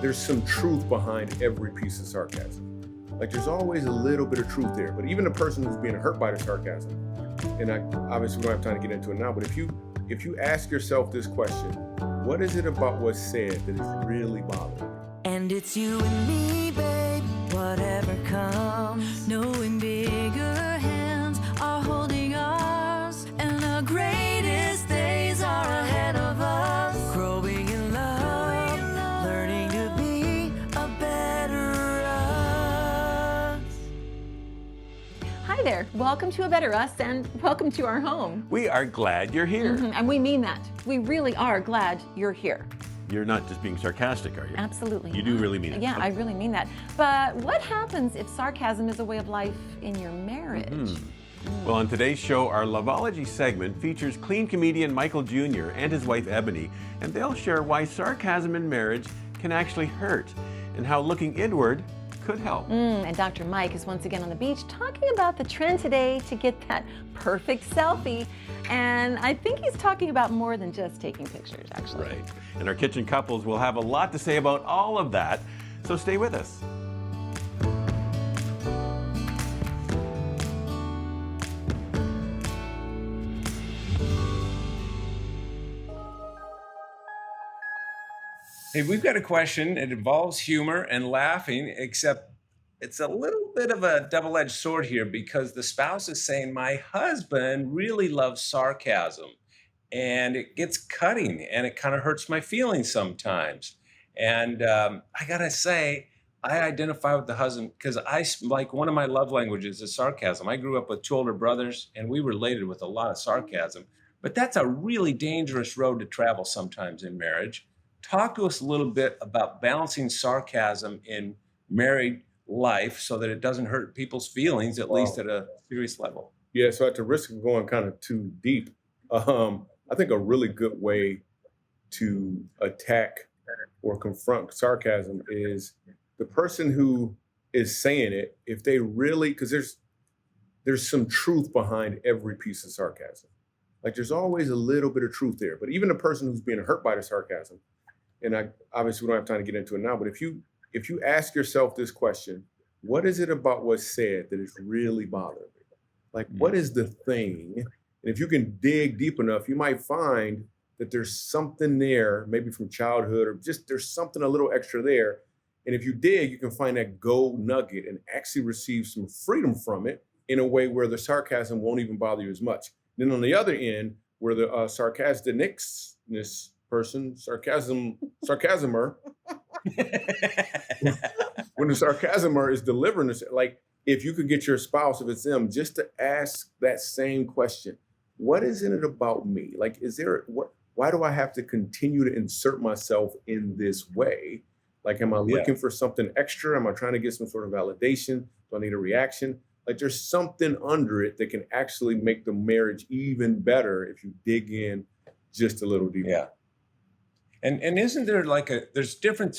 there's some truth behind every piece of sarcasm. Like there's always a little bit of truth there. But even the person who's being hurt by the sarcasm, and I obviously we don't have time to get into it now, but if you ask yourself this question, what is it about what's said that is really bothering you? And it's you and me, babe, whatever comes. Knowing bigger hands are holding ours, and the greatest days are ahead of us. Growing in love, learning to be a better us. Hi there, welcome to A Better Us and welcome to our home. We are glad you're here. And we mean that. We really are glad you're here. You're not just being sarcastic, are you? Absolutely. You do really mean it. Yeah, I really mean that. But what happens if sarcasm is a way of life in your marriage? Well, on today's show, our Loveology segment features clean comedian Michael Jr. and his wife Ebony, and they'll share why sarcasm in marriage can actually hurt and how looking inward could help. And Dr. Mike is once again on the beach talking about the trend today to get that perfect selfie. And I think he's talking about more than just taking pictures, actually. Right. And our kitchen couples will have a lot to say about all of that, so stay with us. Hey, we've got a question. It involves humor and laughing, except it's a little bit of a double-edged sword here because the spouse is saying, my husband really loves sarcasm and it gets cutting and it kind of hurts my feelings sometimes. And I gotta say, I identify with the husband because like one of my love languages is sarcasm. I grew up with two older brothers and we related with a lot of sarcasm, but that's a really dangerous road to travel sometimes in marriage. Talk to us a little bit about balancing sarcasm in married life so that it doesn't hurt people's feelings, at least at a serious level. Yeah, so at the risk of going kind of too deep, I think a really good way to attack or confront sarcasm is the person who is saying it, if they really, because there's some truth behind every piece of sarcasm. Like there's always a little bit of truth there. But even the person who's being hurt by the sarcasm, and obviously we don't have time to get into it now, but if you ask yourself this question, what is it about what's said that is really bothering me? Like, what is the thing? And if you can dig deep enough, you might find that there's something there, maybe from childhood, or just there's something a little extra there. And if you dig, you can find that gold nugget and actually receive some freedom from it in a way where the sarcasm won't even bother you as much. Then on the other end, where the sarcasticness person, sarcasmer, when the sarcasmer is delivering this, like if you could get your spouse, if it's them, just to ask that same question, what is in it about me? Like, why do I have to continue to insert myself in this way? Like, am I looking for something extra? Am I trying to get some sort of validation? Do I need a reaction? Like there's something under it that can actually make the marriage even better if you dig in just a little deeper. Yeah. And isn't there like there's different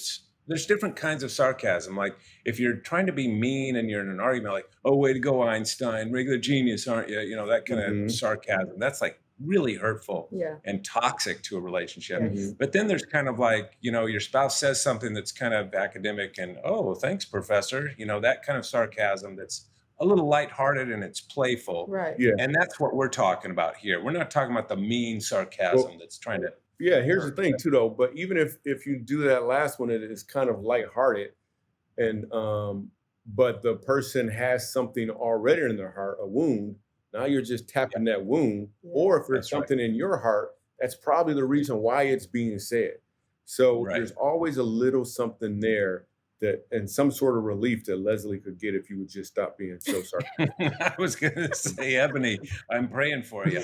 kinds of sarcasm. Like if you're trying to be mean and you're in an argument, like, oh, way to go, Einstein, regular genius, aren't you? You know, that kind of sarcasm. That's like really hurtful and toxic to a relationship. But then there's kind of like, you know, your spouse says something that's kind of academic and, oh, thanks, professor. You know, that kind of sarcasm that's a little lighthearted and it's playful. Right. Yeah. And that's what we're talking about here. We're not talking about the mean sarcasm that's trying to. Yeah, here's the thing too, though. But even if you do that last one, it is kind of lighthearted, and but the person has something already in their heart, a wound. Now you're just tapping that wound, or if there's something in your heart, that's probably the reason why it's being said. So there's always a little something there that, and some sort of relief that Leslie could get if you would just stop being so sarcastic. I was going to say, Ebony, I'm praying for you.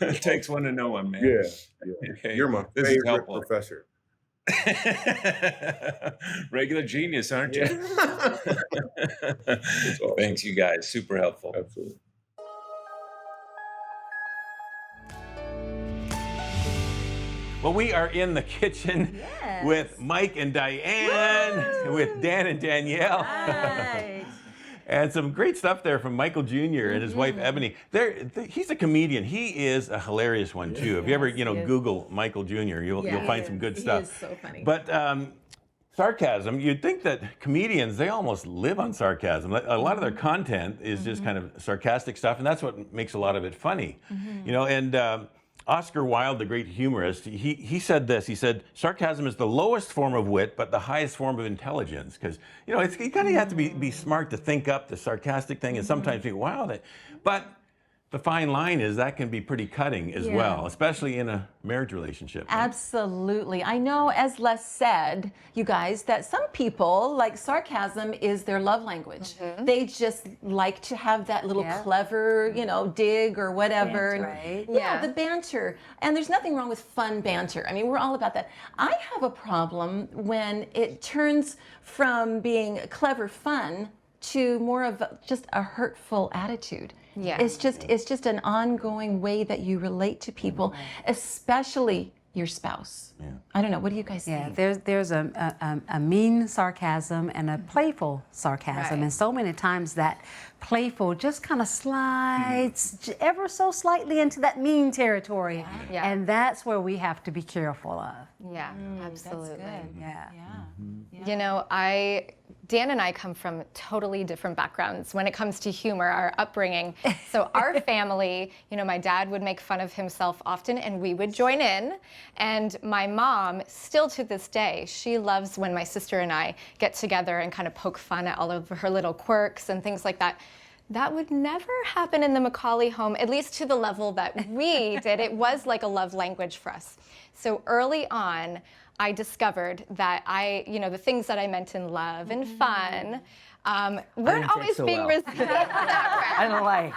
It takes one to know one, man. Yeah. Okay. You're my This is favorite helpful. professor. Regular genius, aren't you? Awesome. Thanks, you guys. Super helpful. Absolutely. Well, we are in the kitchen with Mike and Diane, with Dan and Danielle. Right. And some great stuff there from Michael Jr. and his wife Ebony. He's a comedian. He is a hilarious one too. If you ever Google Michael Jr., you'll find some good stuff. He is so funny. But sarcasm, you'd think that comedians, they almost live on sarcasm. A lot of their content is just kind of sarcastic stuff, and that's what makes a lot of it funny. You know, and Oscar Wilde, the great humorist, he said this. He said, sarcasm is the lowest form of wit, but the highest form of intelligence. Because, you know, you kind of have to be smart to think up the sarcastic thing, and sometimes think, wow, but the fine line is that can be pretty cutting as well, especially in a marriage relationship. Right? Absolutely. I know, as Les said, you guys, that some people, like sarcasm is their love language. They just like to have that little clever, you know, dig or whatever. Banter, right? Yeah, the banter. And there's nothing wrong with fun banter. I mean, we're all about that. I have a problem when it turns from being clever fun to more of just a hurtful attitude. Yeah. It's just an ongoing way that you relate to people, especially your spouse. Yeah. I don't know. What do you guys think? There's a mean sarcasm and a playful sarcasm, and so many times that playful just kind of slides ever so slightly into that mean territory, and that's where we have to be careful of. Yeah, absolutely. That's good. Yeah. You know, Dan and I come from totally different backgrounds when it comes to humor, our upbringing. So our family, you know, my dad would make fun of himself often and we would join in. And my mom, still to this day, she loves when my sister and I get together and kind of poke fun at all of her little quirks and things like that. That would never happen in the Macaulay home, at least to the level that we did. It was like a love language for us. So early on, I discovered that the things that I meant in love and fun weren't always being received. I don't like.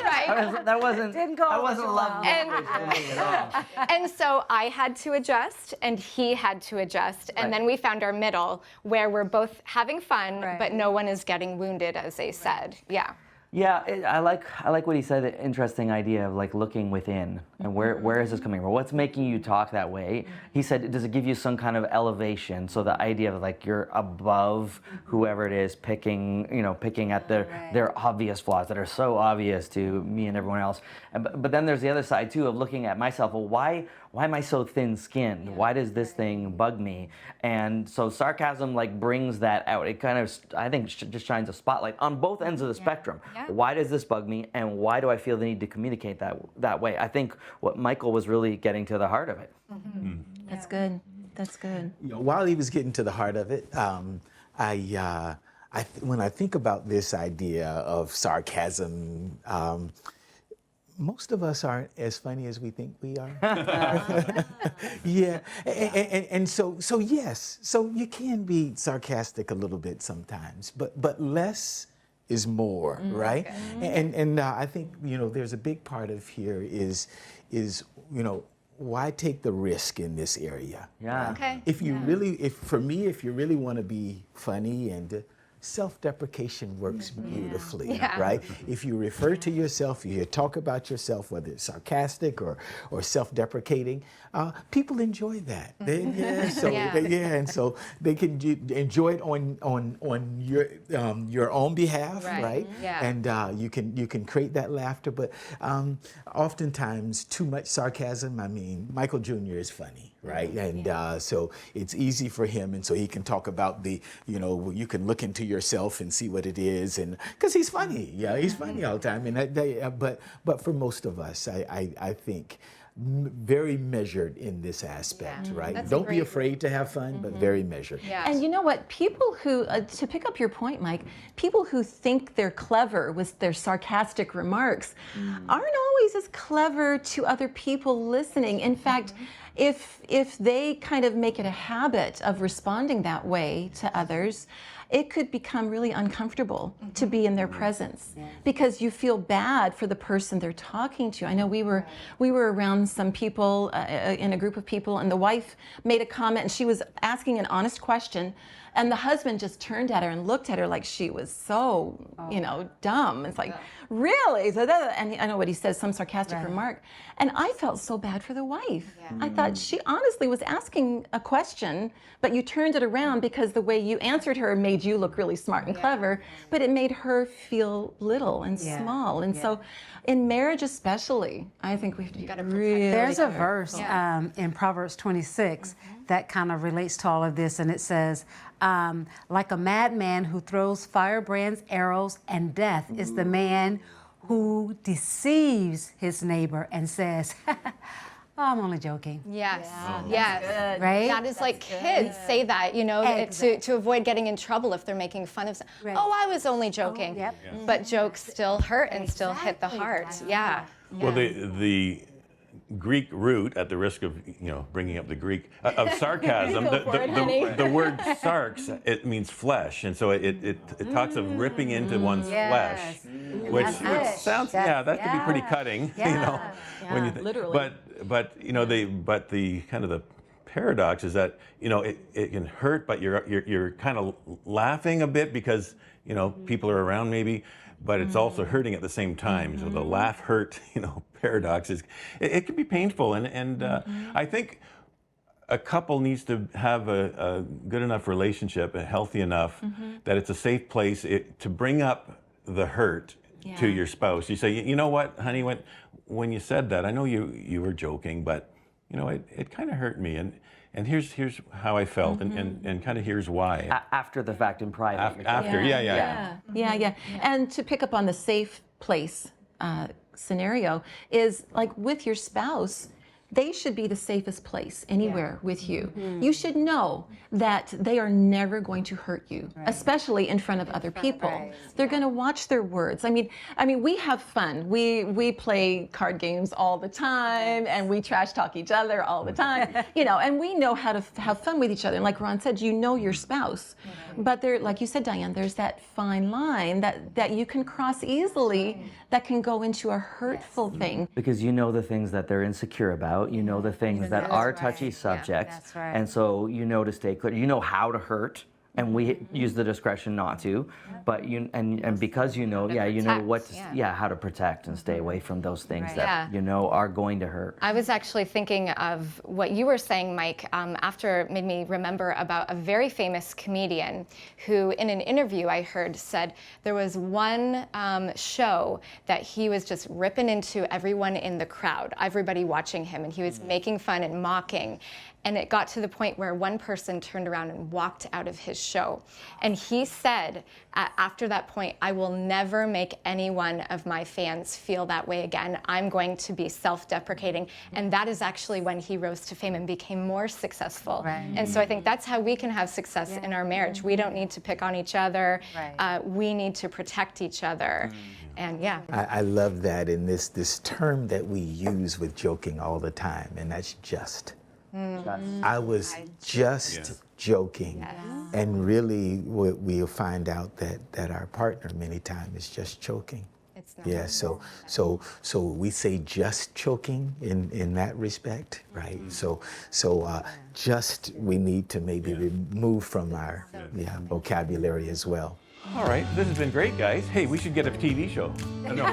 Right. That wasn't. Didn't go That wasn't love language for me at all. And so I had to adjust, and he had to adjust, and then we found our middle where we're both having fun, but no one is getting wounded, as they said. Yeah. Yeah, I like what he said. The interesting idea of like looking within and where is this coming from? What's making you talk that way? He said, does it give you some kind of elevation? So the idea of like you're above whoever it is, picking at their obvious flaws that are so obvious to me and everyone else. But then there's the other side too of looking at myself. Well, why am I so thin-skinned? Why does this thing bug me? And so sarcasm like brings that out. It kind of, I think, just shines a spotlight on both ends of the spectrum. Yeah. Why does this bug me, and why do I feel the need to communicate that way? I think what Michael was really getting to the heart of it. That's good. That's good. You know, while he was getting to the heart of it, when I think about this idea of sarcasm, most of us aren't as funny as we think we are. And so yes, so you can be sarcastic a little bit sometimes, but less is more, right? Okay. And I think, you know, there's a big part of here is you know, why take the risk in this area? Yeah. Okay. If you really want to be funny and self-deprecation works beautifully, right? If you refer to yourself, you talk about yourself, whether it's sarcastic or self-deprecating, people enjoy that. And so they can enjoy it on your own behalf, right? Yeah. And you can create that laughter, but oftentimes too much sarcasm. I mean, Michael Jr. is funny, right? And so it's easy for him, and so he can talk about you can look into yourself and see what it is, and because he's funny, he's funny all the time. And but for most of us, I think very measured in this aspect, right? That's Don't be afraid to have fun, but very measured. Yeah. And you know what? People who, to pick up your point, Mike, people who think they're clever with their sarcastic remarks aren't always as clever to other people listening. In fact, if they kind of make it a habit of responding that way to others, it could become really uncomfortable to be in their presence because you feel bad for the person they're talking to. I know we were around some people in a group of people, and the wife made a comment, and she was asking an honest question, And the husband just turned at her and looked at her like she was so, dumb. It's like, really? So and I know what he says, some sarcastic remark. And I felt so bad for the wife. I thought she honestly was asking a question, but you turned it around because the way you answered her made you look really smart and clever, but it made her feel little and small. And so in marriage especially, I think we have to be really There's a careful. verse in Proverbs 26 that kind of relates to all of this, and it says, like a madman who throws firebrands, arrows, and death is the man who deceives his neighbor and says, oh, I'm only joking. Yes. Yes. Right? That is like kids say that, to avoid getting in trouble if they're making fun of something. Right. Oh, I was only joking. Yep. But jokes still hurt and still hit the heart. Yeah. Well, the Greek root, at the risk of bringing up the Greek of sarcasm, the word sarx, it means flesh, and so it talks of ripping into one's flesh, which sounds that could be pretty cutting, when you literally. But the kind of the paradox is that it can hurt, but you're kind of laughing a bit because people are around maybe. But it's also hurting at the same time. So the laugh hurt, paradox is, it can be painful. And I think a couple needs to have a good enough relationship, healthy enough, that it's a safe place to bring up the hurt to your spouse. You say, you know what, honey, when you said that, I know you were joking, but it kind of hurt me. And here's how I felt, and kind of here's why. After the fact, in private. After, Yeah. And to pick up on the safe place scenario is like with your spouse, they should be the safest place anywhere with you. You should know that they are never going to hurt you, especially in front of other people. They're going to watch their words. I mean, we have fun. We play card games all the time, and we trash talk each other all the time. And we know how to have fun with each other. And like Ron said, your spouse, but there, like you said, Diane, there's that fine line that you can cross easily that can go into a hurtful thing. Because the things that they're insecure about, the things that are touchy subjects, That's right. and so to stay clear, how to hurt, and we use the discretion not to, but and because what how to protect and stay away from those things that are going to hurt. I was actually thinking of what you were saying, Mike, after it made me remember about a very famous comedian who, in an interview I heard, said there was one show that he was just ripping into everyone in the crowd, everybody watching him, and he was making fun and mocking. And it got to the point where one person turned around and walked out of his show. And he said, after that point, I will never make any one of my fans feel that way again. I'm going to be self-deprecating. And that is actually when he rose to fame and became more successful. Right. And so I think that's how we can have success in our marriage. We don't need to pick on each other. We need to protect each other. And I love that in this term that we use with joking all the time, and that's just. I was just joking, and really we'll find out that our partner many times is just joking. it's not. Yeah, so we say just choking in that respect, right? So just we need to maybe remove from our vocabulary as well. All right, this has been great, guys. Hey, we should get a TV show. No.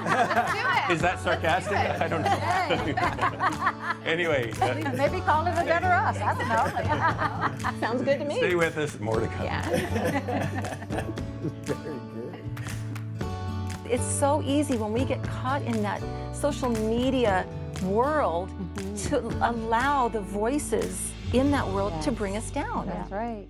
Is that sarcastic? I don't know. Anyway. Maybe call it a better us. I don't know. Sounds good to me. Stay with us. More to come. Yeah. Very good. It's so easy when we get caught in that social media world to allow the voices in that world to bring us down. That's right.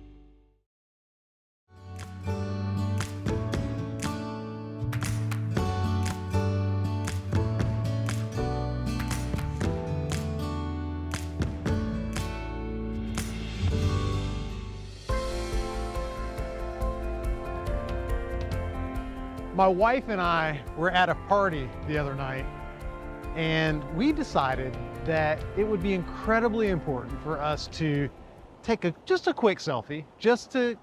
My wife and I were at a party the other night, and we decided that it would be incredibly important for us to take just a quick selfie, just to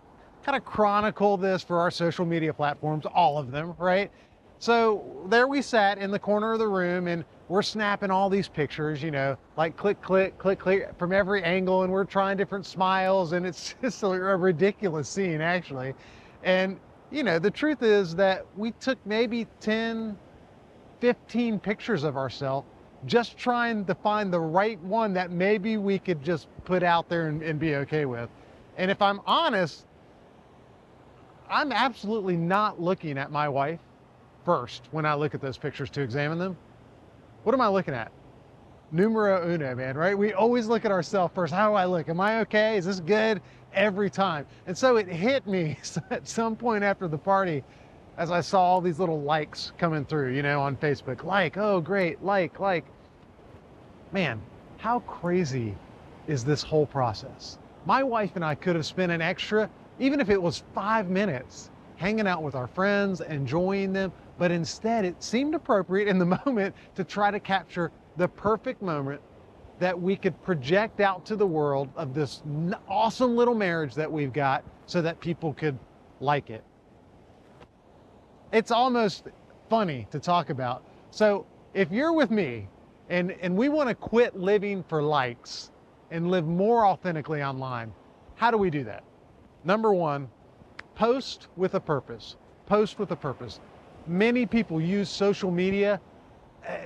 kind of chronicle this for our social media platforms, all of them, right? So there we sat in the corner of the room, and we're snapping all these pictures, you know, like click, click, click, click from every angle, and we're trying different smiles, and it's just a ridiculous scene, actually. And, you know, the truth is that we took maybe 10, 15 pictures of ourselves, just trying to find the right one that maybe we could just put out there and be okay with. And if I'm honest, I'm absolutely not looking at my wife first when I look at those pictures to examine them. What am I looking at? Numero uno, man, right? We always look at ourselves first. How do I look? Am I okay? Is this good? Every time. And so it hit me at some point after the party as I saw all these little likes coming through, you know, on Facebook. Like, oh, great, like. Man, how crazy is this whole process? My wife and I could have spent an extra, even if it was 5 minutes, hanging out with our friends, enjoying them, but instead it seemed appropriate in the moment to try to capture the perfect moment that we could project out to the world of this awesome little marriage that we've got so that people could like it. It's almost funny to talk about. So if you're with me and we want to quit living for likes and live more authentically online, how do we do that? Number one, post with a purpose. Post with a purpose. Many people use social media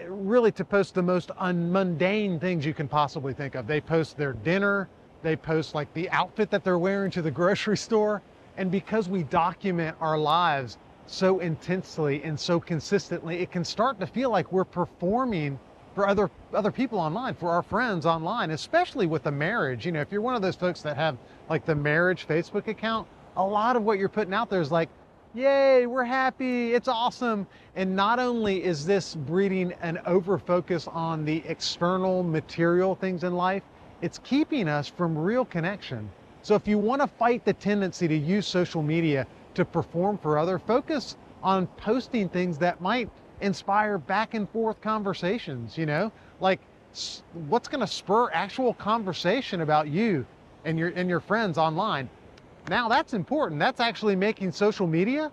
really to post the most mundane things you can possibly think of. They post their dinner, they post like the outfit that they're wearing to the grocery store. And because we document our lives so intensely and so consistently, it can start to feel like we're performing for other people online, for our friends online, especially with a marriage. You know, if you're one of those folks that have like the marriage Facebook account, a lot of what you're putting out there is like, yay, we're happy, it's awesome. And not only is this breeding an over-focus on the external material things in life, it's keeping us from real connection. So if you want to fight the tendency to use social media to perform for others, focus on posting things that might inspire back and forth conversations, you know, like what's going to spur actual conversation about you and your friends online. Now that's important. That's actually making social media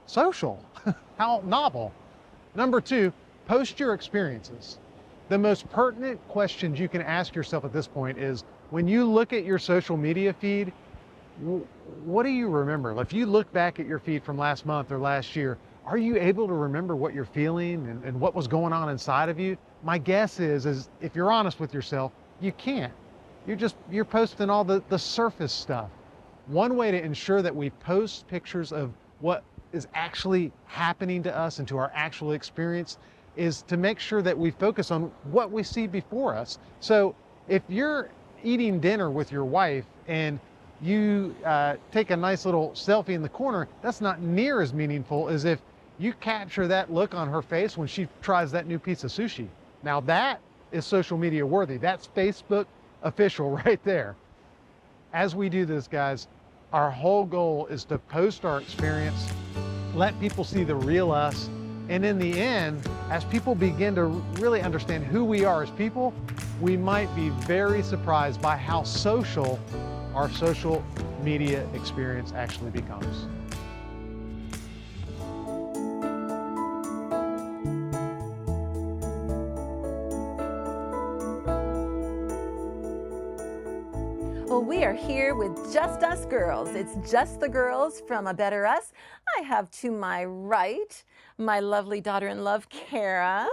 social. How novel. Number two, post your experiences. The most pertinent questions you can ask yourself at this point is, when you look at your social media feed, what do you remember? If you look back at your feed from last month or last year, are you able to remember what you're feeling and what was going on inside of you? My guess is if you're honest with yourself, you can't. You're posting all the surface stuff. One way to ensure that we post pictures of what is actually happening to us and to our actual experience is to make sure that we focus on what we see before us. So if you're eating dinner with your wife and you take a nice little selfie in the corner, that's not near as meaningful as if you capture that look on her face when she tries that new piece of sushi. Now that is social media worthy. That's Facebook official right there. As we do this, guys, our whole goal is to post our experience, let people see the real us, and in the end, as people begin to really understand who we are as people, we might be very surprised by how social our social media experience actually becomes. Well, we are here with Just Us Girls. It's just the girls from A Better Us. I have to my right my lovely daughter-in-law, Kara,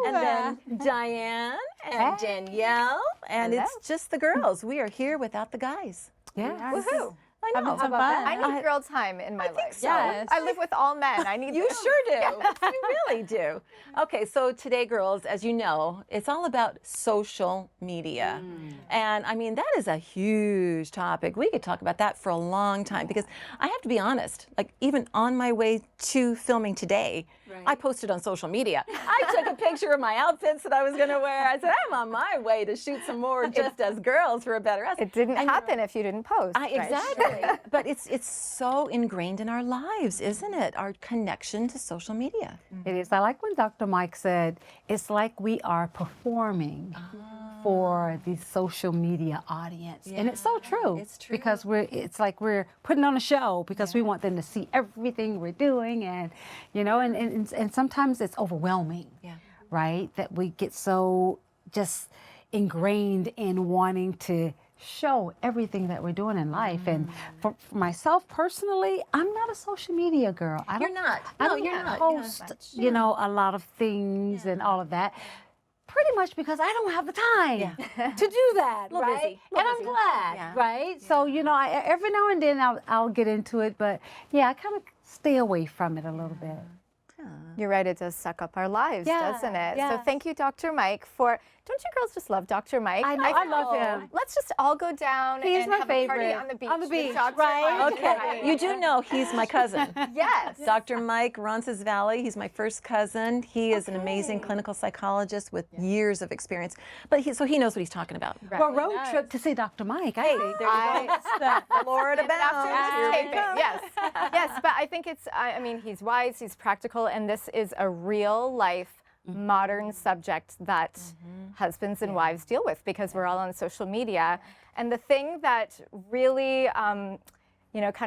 and then Diane and Danielle, and it's just the girls. We are here without the guys. Yeah. Woohoo. I know. Having some fun. I need girl time in my life. so. Yes. I live with all men. I need You them. sure do. You really do. Okay, so today, girls, as you know, it's all about social media. And I mean, that is a huge topic. We could talk about that for a long time because I have to be honest, like even on my way to filming today, I posted on social media. I took a picture of my outfits that I was going to wear. I said, I'm on my way to shoot some more Just Us Girls for A Better Us. It didn't happen if you didn't post. Exactly. But it's so ingrained in our lives, isn't it? Our connection to social media. It is. I like when Dr. Mike said, it's like we are performing for the social media audience. And it's so true. It's true. Because it's like we're putting on a show because we want them to see everything we're doing, and and sometimes it's overwhelming. Right? That we get so just ingrained in wanting to show everything that we're doing in life. And for myself personally, I'm not a social media girl. You're not. I No, don't you're not. post, a lot of things and all of that. Pretty much because I don't have the time to do that, Little right? busy. And I'm glad, right? So, every now and then I'll get into it, but I kind of stay away from it a little bit. You're right, it does suck up our lives, doesn't it? So thank you, Dr. Mike, don't you girls just love Dr. Mike? I know, I love him. Let's just all go down and my have favorite. a party on the beach. On the beach, with Dr. right? Mike. Okay, you do know he's my cousin. Yes. Dr. Mike Ronces Valley, he's my first cousin. He is an amazing clinical psychologist with years of experience. But so he knows what he's talking about. Well, road trip to see Dr. Mike. Hey, there you go. Florida bound. After this Here we taping, go. yes, but I think he's wise, he's practical, and this is a real life modern subject that husbands and wives deal with because we're all on social media. And the thing that really, kind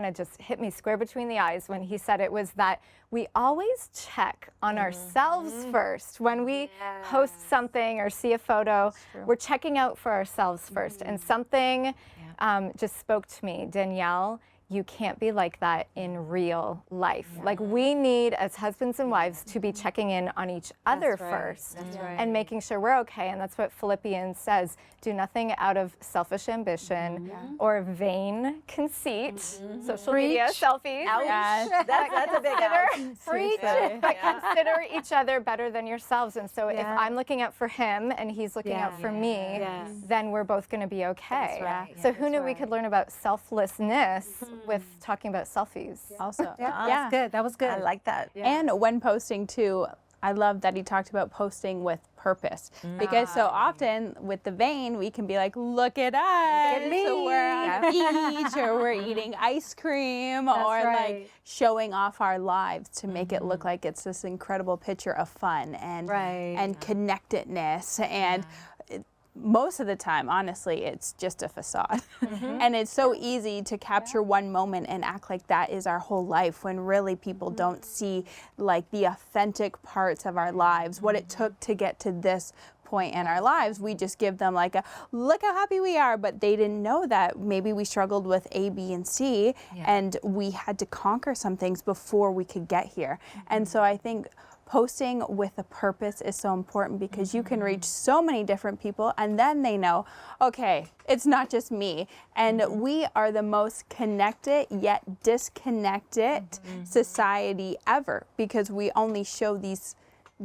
of just hit me square between the eyes when he said it was that we always check on ourselves first. When we post something or see a photo, we're checking out for ourselves first. And something just spoke to me. Danielle, you can't be like that in real life. Like we need, as husbands and wives, to be checking in on each other first and making sure we're okay. And that's what Philippians says. Do nothing out of selfish ambition or vain conceit. Social media, selfies. That's a big ouch. Preach. But consider each other better than yourselves. And so if I'm looking out for him and he's looking out for me, then we're both going to be okay. So who knew we could learn about selflessness with talking about selfies? Also, That's good. That was good. I like that. and when posting too, I love that he talked about posting with purpose because so often with the vain we can be like, look at us, so we're on the beach or we're eating ice cream or like showing off our lives to make it look like it's this incredible picture of fun and connectedness and most of the time, honestly, it's just a facade. And it's so easy to capture one moment and act like that is our whole life when really people don't see like the authentic parts of our lives, what it took to get to this point in our lives. We just give them like a look how happy we are, but they didn't know that maybe we struggled with A, B, and C, and we had to conquer some things before we could get here. And so I think posting with a purpose is so important because you can reach so many different people and then they know, okay, it's not just me. And we are the most connected yet disconnected society ever because we only show these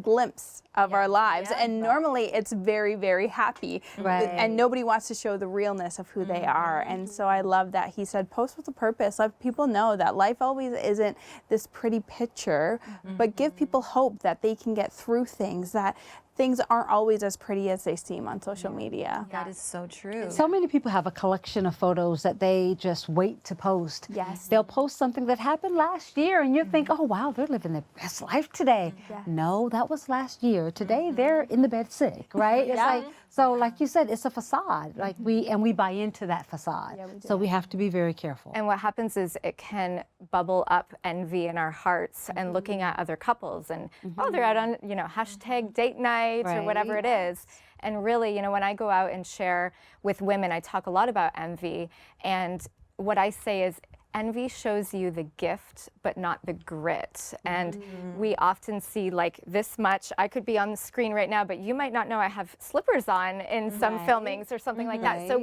glimpse of our lives and normally it's very, very happy and nobody wants to show the realness of who they are. And so I love that he said post with a purpose. Let people know that life always isn't this pretty picture, but give people hope that they can get through things, that things aren't always as pretty as they seem on social media. That is so true. So many people have a collection of photos that they just wait to post. Yes. They'll post something that happened last year and you think, oh wow, they're living their best life today. No, that was last year. Today they're in the bed sick, right? It's like, so like you said, it's a facade. Like we buy into that facade. So we have to be very careful. And what happens is it can bubble up envy in our hearts and looking at other couples and, oh, they're out on, hashtag date night or whatever it is. And really, when I go out and share with women, I talk a lot about envy. And what I say is, envy shows you the gift, but not the grit. And we often see like this much. I could be on the screen right now, but you might not know I have slippers on in some filmings or something like that. So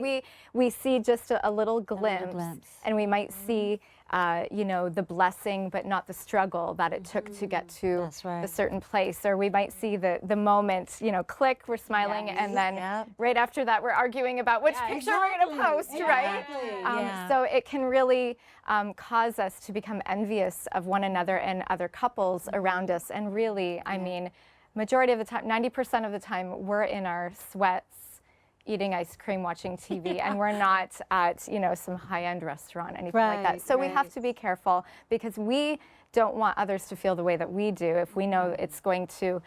we see just a little glimpse, and we might see the blessing, but not the struggle that it took to get to a certain place. Or we might see the moment, click, we're smiling, and then right after that, we're arguing about which picture we're going to post, right? So it can really cause us to become envious of one another and other couples around us. And really, I mean, majority of the time, 90% of the time, we're in our sweats, eating ice cream, watching TV, and we're not at, some high-end restaurant, anything like that. So we have to be careful because we don't want others to feel the way that we do, if we know it's going to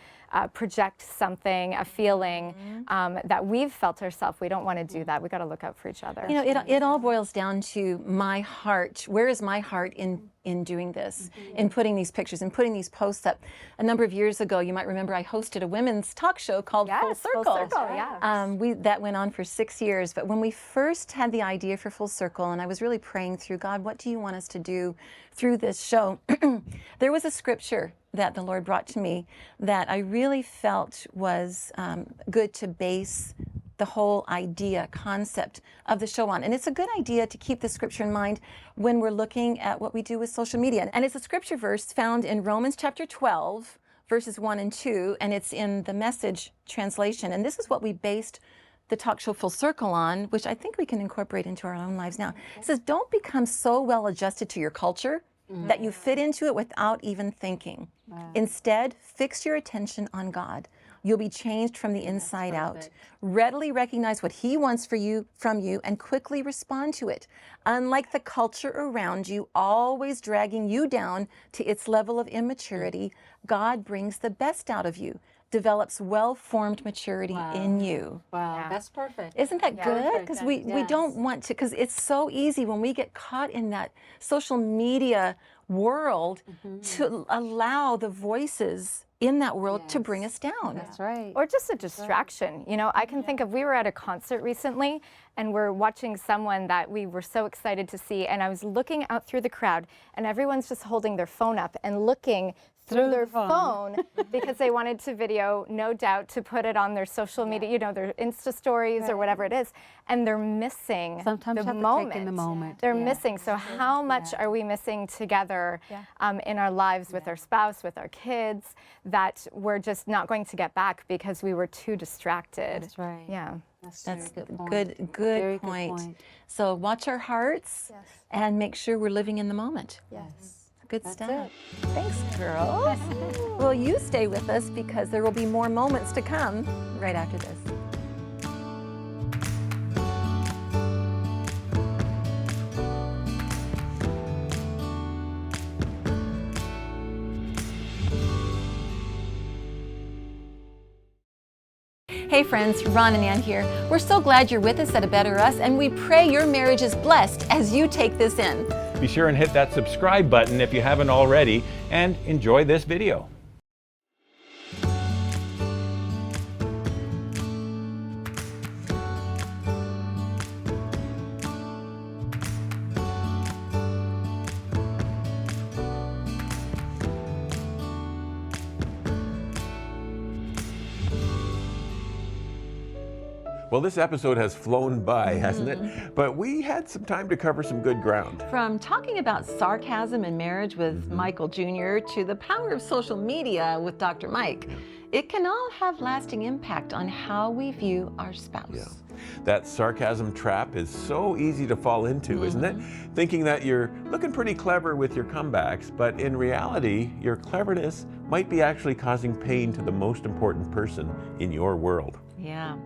project something, a feeling that we've felt ourselves, we don't want to do that. We got to look out for each other. You know, it all boils down to my heart. Where is my heart in doing this, in putting these pictures and putting these posts up? A number of years ago, you might remember I hosted a women's talk show called Full Circle. Full Circle, yeah. That went on for 6 years. But when we first had the idea for Full Circle, and I was really praying through, God, what do you want us to do through this show? There was a scripture that the Lord brought to me that I really felt was good to base the whole idea, concept of the show on. And it's a good idea to keep the scripture in mind when we're looking at what we do with social media. And it's a scripture verse found in Romans chapter 12, verses 1 and 2, and it's in the Message translation. And this is what we based the talk show Full Circle on, which I think we can incorporate into our own lives now. It says, don't become so well adjusted to your culture that you fit into it without even thinking. Instead, fix your attention on God. You'll be changed from the inside out. Readily recognize what He wants from you, and quickly respond to it. Unlike the culture around you, always dragging you down to its level of immaturity, God brings the best out of you, develops well-formed maturity in you. Wow, that's perfect. Isn't that good? Because we don't want to, because it's so easy when we get caught in that social media world to allow the voices in that world to bring us down. That's right. Or just a distraction. You know, I can think of, we were at a concert recently and we're watching someone that we were so excited to see, and I was looking out through the crowd and everyone's just holding their phone up and looking through their phone because they wanted to video, no doubt, to put it on their social media, you know, their Insta stories or whatever it is, and they're missing Sometimes the have to moment. take in the moment. They're missing. So how much are we missing together in our lives with our spouse, with our kids, that we're just not going to get back because we were too distracted? That's right. Yeah. That's a good Very point. good point. So watch our hearts and make sure we're living in the moment. Yes. Good stuff. Thanks, girls. Well, you stay with us because there will be more moments to come right after this. Hey friends, Ron and Ann here. We're so glad you're with us at A Better Us, and we pray your marriage is blessed as you take this in. Be sure and hit that subscribe button if you haven't already, and enjoy this video. Well, this episode has flown by, hasn't it? But we had some time to cover some good ground. From talking about sarcasm in marriage with Michael Jr. to the power of social media with Dr. Mike, it can all have lasting impact on how we view our spouse. That sarcasm trap is so easy to fall into, isn't it? Thinking that you're looking pretty clever with your comebacks, but in reality, your cleverness might be actually causing pain to the most important person in your world. Yeah.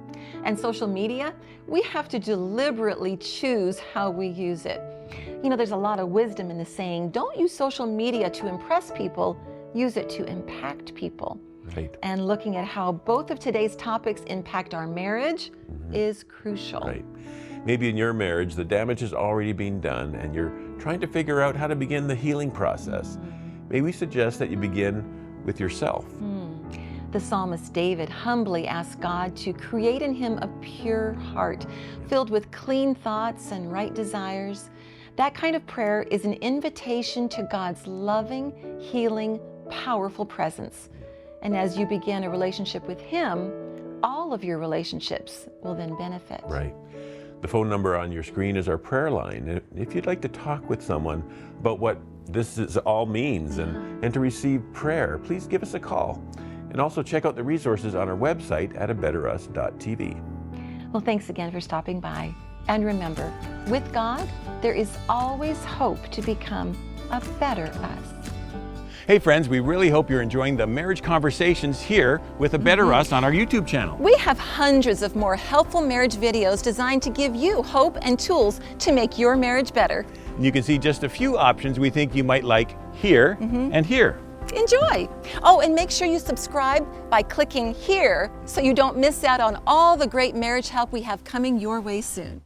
And social media, we have to deliberately choose how we use it. You know, there's a lot of wisdom in the saying, don't use social media to impress people, use it to impact people. Right. And looking at how both of today's topics impact our marriage is crucial. Right. Maybe in your marriage, the damage has already been done and you're trying to figure out how to begin the healing process. May we suggest that you begin with yourself. The psalmist David humbly asked God to create in him a pure heart, filled with clean thoughts and right desires. That kind of prayer is an invitation to God's loving, healing, powerful presence. And as you begin a relationship with Him, all of your relationships will then benefit. Right. The phone number on your screen is our prayer line. If you'd like to talk with someone about what this all means and to receive prayer, please give us a call. And also check out the resources on our website at abetterus.tv. Well, thanks again for stopping by. And remember, with God, there is always hope to become a better us. Hey friends, we really hope you're enjoying the marriage conversations here with A Better Us on our YouTube channel. We have hundreds of more helpful marriage videos designed to give you hope and tools to make your marriage better. And you can see just a few options we think you might like here and here. Enjoy. Oh, and make sure you subscribe by clicking here so you don't miss out on all the great marriage help we have coming your way soon.